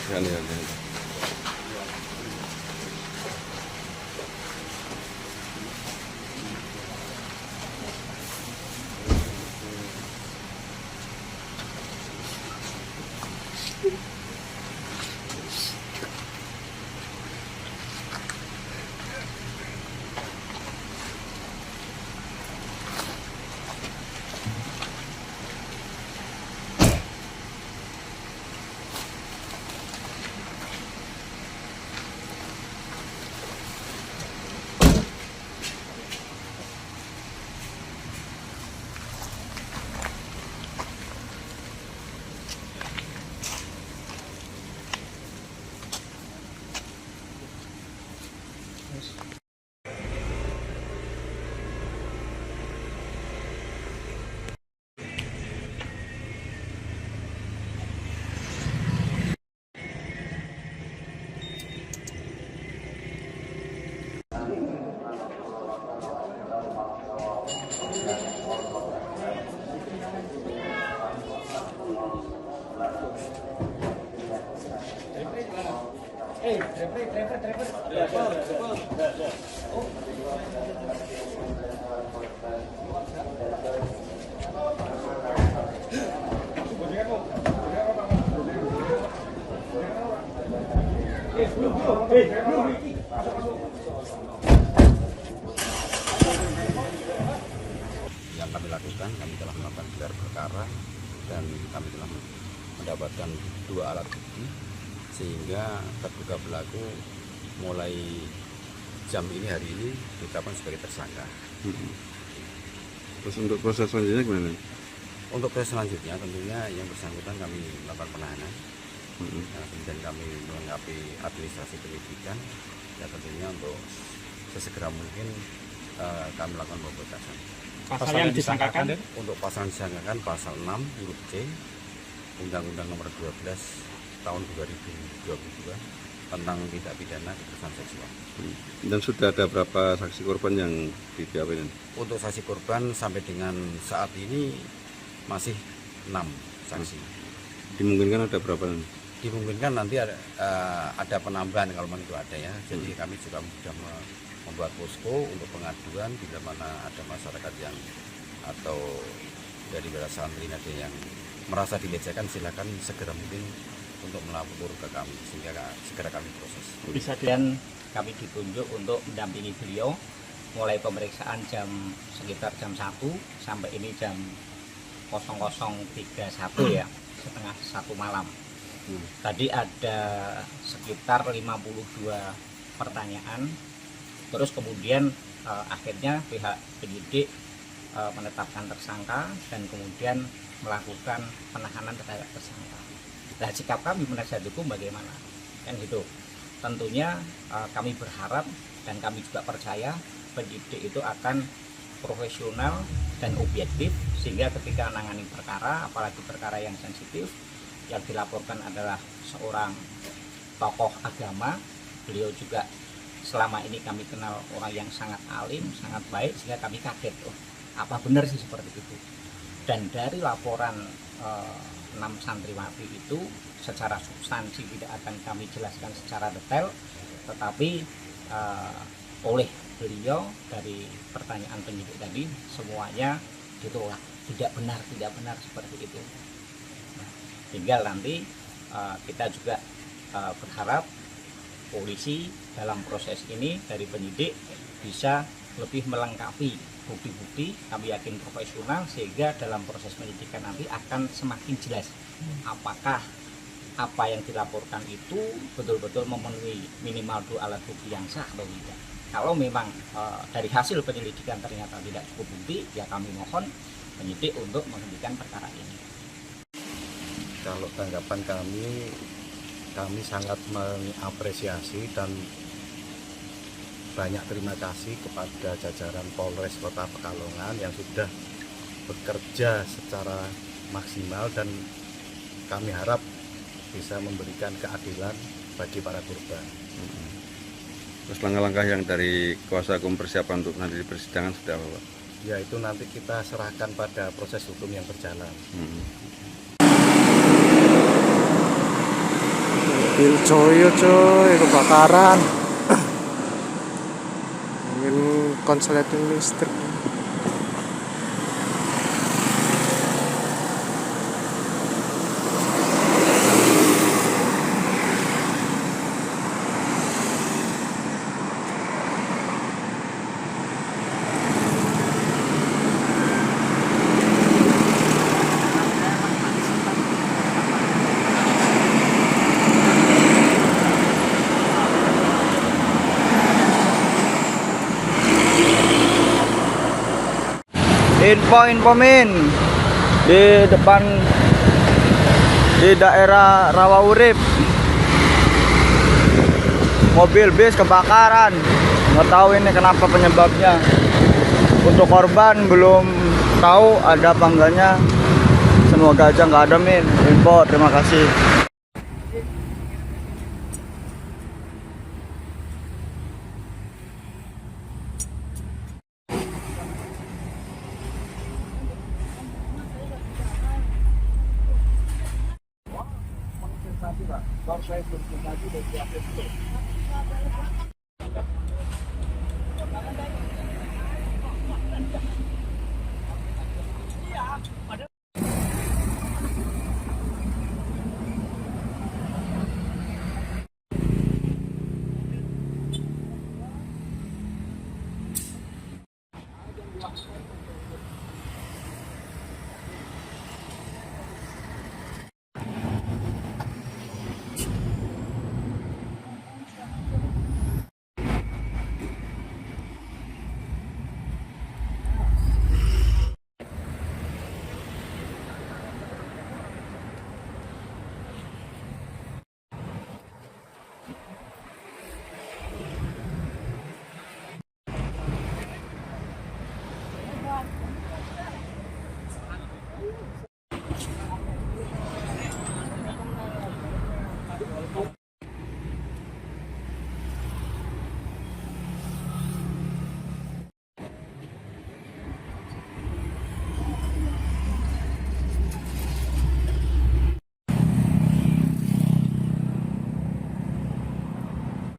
pemeriksaan ya. Yang kami lakukan, kami telah melakukan gelar perkara dan kami telah mendapatkan 2 alat bukti sehingga terduga pelaku mulai jam ini hari ini ditetapkan sebagai tersangka. Terus untuk proses selanjutnya gimana? Untuk proses selanjutnya tentunya yang bersangkutan kami melakukan penahanan. Kemudian kami melengkapi administrasi penyidikan ya tentunya untuk sesegera mungkin kami melakukan pemberkasan. Pasal yang disangkakan? Untuk pasal yang disangkakan pasal 6 huruf C Undang-Undang Nomor 12 Tahun 2022 tentang tindak pidana kekerasan seksual. Dan sudah ada berapa saksi korban yang didiapin? Untuk saksi korban sampai dengan saat ini masih 6 saksi. Dimungkinkan ada berapa? Dimungkinkan nanti ada penambahan kalau memang itu ada ya. Jadi kami juga sudah membuat posko untuk pengaduan bila mana ada masyarakat yang atau dari para santri ada yang merasa dilecehkan, silakan segera mungkin untuk melapor ke kami sehingga segera kami proses. Bisa dan kami ditunjuk untuk mendampingi beliau mulai pemeriksaan sekitar jam 1 sampai ini jam 00.31 ya, setengah 1 malam. Tadi ada sekitar 52 pertanyaan, terus kemudian akhirnya pihak penyidik menetapkan tersangka dan kemudian melakukan penahanan terhadap tersangka. Nah, sikap kami penasihat hukum bagaimana? Kan gitu. Tentunya kami berharap dan kami juga percaya penyidik itu akan profesional dan objektif sehingga ketika menangani perkara, apalagi perkara yang sensitif, yang dilaporkan adalah seorang tokoh agama. Beliau juga selama ini kami kenal orang yang sangat alim, sangat baik sehingga kami kaget, oh apa benar sih seperti itu. Dan dari laporan 6 santriwati itu secara substansi tidak akan kami jelaskan secara detail, tetapi oleh beliau dari pertanyaan penyidik tadi semuanya ditolak, tidak benar seperti itu. Nah, tinggal nanti kita juga berharap polisi dalam proses ini dari penyidik bisa lebih melengkapi bukti-bukti. Kami yakin profesional sehingga dalam proses penyidikan nanti akan semakin jelas apakah apa yang dilaporkan itu betul-betul memenuhi minimal 2 alat bukti yang sah atau tidak. Kalau memang dari hasil penyelidikan ternyata tidak cukup bukti, ya kami mohon penyidik untuk menghentikan perkara ini. Kalau tanggapan kami sangat mengapresiasi dan banyak terima kasih kepada jajaran Polres Kota Pekalongan yang sudah bekerja secara maksimal dan kami harap bisa memberikan keadilan bagi para korban. Terus langkah-langkah yang dari kuasa hukum persiapan untuk nanti di persidangan sudah apa, Pak? Ya itu nanti kita serahkan pada proses hukum yang berjalan. Mobil Joyo coy kebakaran. Mobil konsleting listrik. Info Min di depan di daerah Rawa Urip, mobil bis kebakaran. Nggak tahu ini kenapa penyebabnya. Untuk korban belum tahu ada apa enggaknya. Semoga aja nggak ada. Min, info, terima kasih.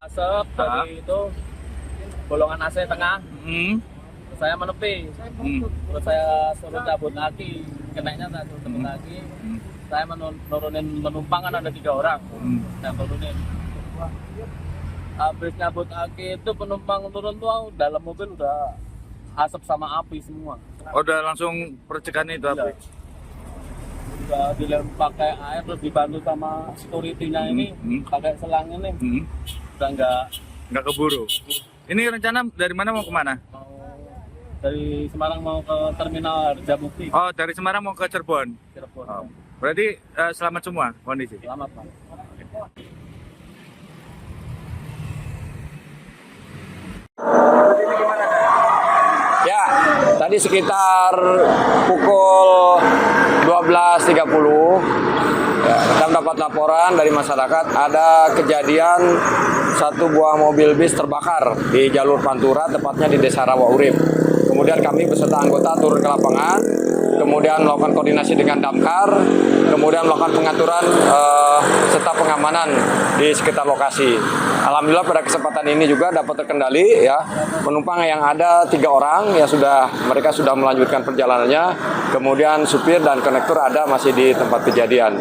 Asap dari itu bolongan AC tengah. Terus saya menepi. Terus saya suruh cabut lagi. Kenainya saya suruh cabut lagi. Saya menurunin penumpang, kan ada 3 orang. Saya turunin. Habis cabut lagi itu penumpang turun tuh dalam mobil udah asap sama api semua. Oh, udah langsung percikan itu api. Udah dilempar pakai air, terus dibantu sama security-nya ini pakai selang ini. Udah nggak keburu. Ini rencana dari mana mau kemana? mau dari Semarang mau ke terminal Harjamukti. Oh, dari Semarang mau ke Cirebon. Cirebon. Oh, berarti selamat semua kondisi. Selamat, Pak. Ya, tadi sekitar pukul 12.30 ya, kita dapat laporan dari masyarakat ada kejadian satu buah mobil bis terbakar di jalur Pantura, tepatnya di Desa Rawa Urip. Kemudian kami beserta anggota turun ke lapangan, kemudian melakukan koordinasi dengan damkar, kemudian melakukan pengaturan serta pengamanan di sekitar lokasi. Alhamdulillah pada kesempatan ini juga dapat terkendali ya. Penumpang yang ada 3 orang ya mereka sudah melanjutkan perjalanannya. Kemudian supir dan konektor ada masih di tempat kejadian.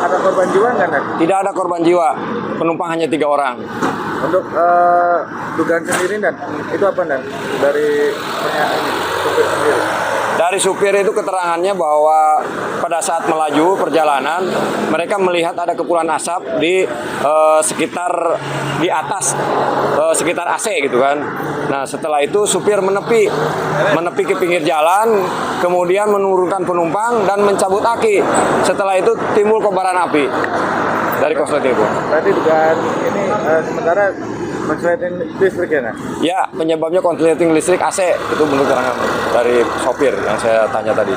Ada korban jiwa nggak, Dan? Tidak ada korban jiwa. Penumpang hanya 3 orang. Untuk dugaan sendiri, Dan, itu apa, Dan? Dari supir sendiri? Dari supir itu keterangannya bahwa pada saat melaju perjalanan mereka melihat ada kepulan asap di sekitar di atas sekitar AC gitu kan. Nah, setelah itu supir menepi ke pinggir jalan, kemudian menurunkan penumpang dan mencabut aki. Setelah itu timbul kobaran api dari korsleting itu. Berarti dugaan ini sementara konsleting listrik ya, Nah? Ya, penyebabnya konsleting listrik AC, itu menurut keterangan dari sopir yang saya tanya tadi.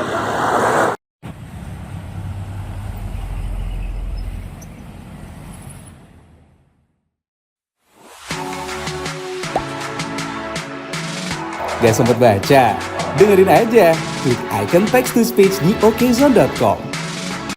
Gak sempet baca? Dengerin aja, klik icon text to speech di okezone.com.